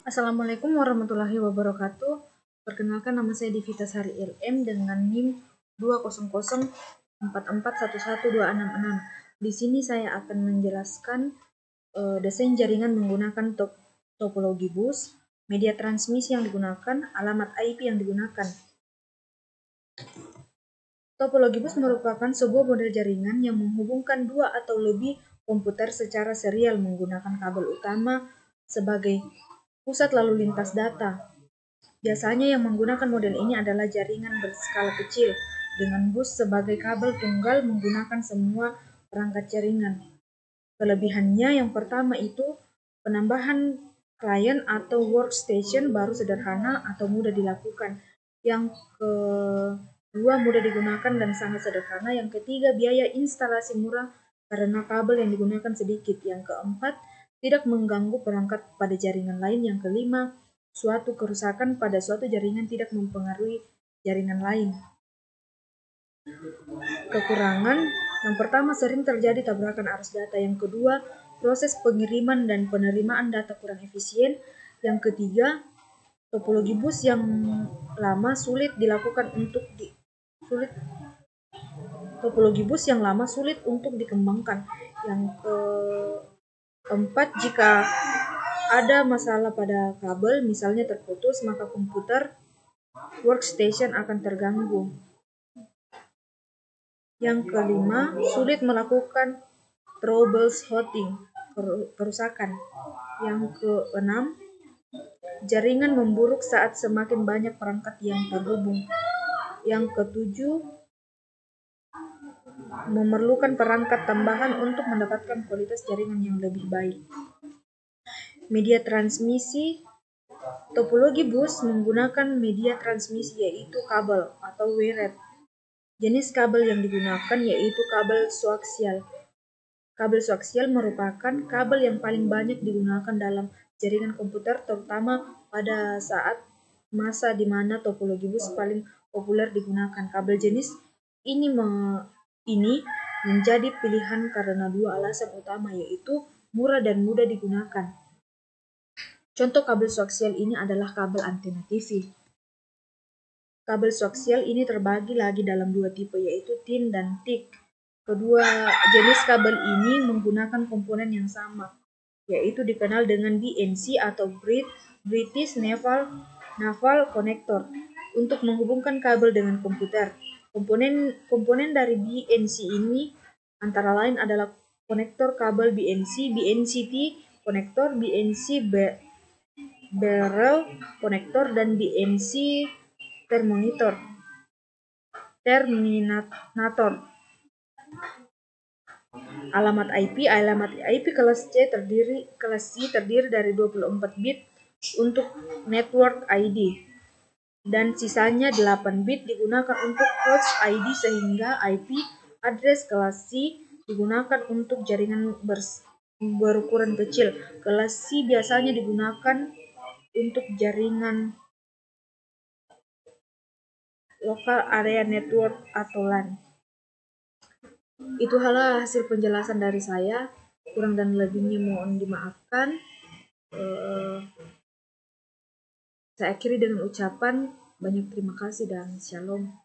Assalamualaikum warahmatullahi wabarakatuh. Perkenalkan, nama saya Divita Sari LM dengan NIM 20044111266. Di sini saya akan menjelaskan desain jaringan menggunakan topologi bus, media transmisi yang digunakan, alamat IP yang digunakan. Topologi bus merupakan sebuah model jaringan yang menghubungkan dua atau lebih komputer secara serial menggunakan kabel utama sebagai pusat lalu lintas data. Biasanya yang menggunakan model ini adalah jaringan berskala kecil dengan bus sebagai kabel tunggal menggunakan semua perangkat jaringan. Kelebihannya yang pertama itu penambahan klien atau workstation baru sederhana atau mudah dilakukan. Yang kedua, mudah digunakan dan sangat sederhana. Yang ketiga, biaya instalasi murah karena kabel yang digunakan sedikit. Yang keempat, tidak mengganggu perangkat pada jaringan lain. Yang kelima, suatu kerusakan pada suatu jaringan tidak mempengaruhi jaringan lain. Kekurangan, yang pertama sering terjadi tabrakan arus data. Yang kedua, proses pengiriman dan penerimaan data kurang efisien. Yang ketiga, topologi bus yang lama sulit dikembangkan. Yang keempat, jika ada masalah pada kabel, misalnya terputus, maka komputer workstation akan terganggu. Yang kelima, sulit melakukan troubleshooting, kerusakan. Yang keenam, jaringan memburuk saat semakin banyak perangkat yang terhubung. Yang ketujuh, memerlukan perangkat tambahan untuk mendapatkan kualitas jaringan yang lebih baik. Media transmisi, topologi bus menggunakan media transmisi yaitu kabel atau wired. Jenis kabel yang digunakan yaitu kabel koaksial. Kabel koaksial merupakan kabel yang paling banyak digunakan dalam jaringan komputer, terutama pada saat masa di mana topologi bus paling populer digunakan. Kabel jenis ini menjadi pilihan karena dua alasan utama, yaitu murah dan mudah digunakan. Contoh kabel koaksial ini adalah kabel antena TV. Kabel koaksial ini terbagi lagi dalam dua tipe, yaitu thin dan thick. Kedua jenis kabel ini menggunakan komponen yang sama, yaitu dikenal dengan BNC atau British Naval Connector, untuk menghubungkan kabel dengan komputer. Komponen dari BNC ini antara lain adalah konektor kabel BNC, BNC T konektor, BNC barrel konektor, dan BNC terminator. Alamat IP kelas C terdiri dari 24 bit untuk network ID dan sisanya 8 bit digunakan untuk host ID, sehingga IP address kelas C digunakan untuk jaringan berukuran kecil. Kelas C biasanya digunakan untuk jaringan Local Area Network atau LAN. Itu adalah hasil penjelasan dari saya. Kurang dan lebihnya mohon dimaafkan. Saya akhiri dengan ucapan banyak terima kasih dan shalom.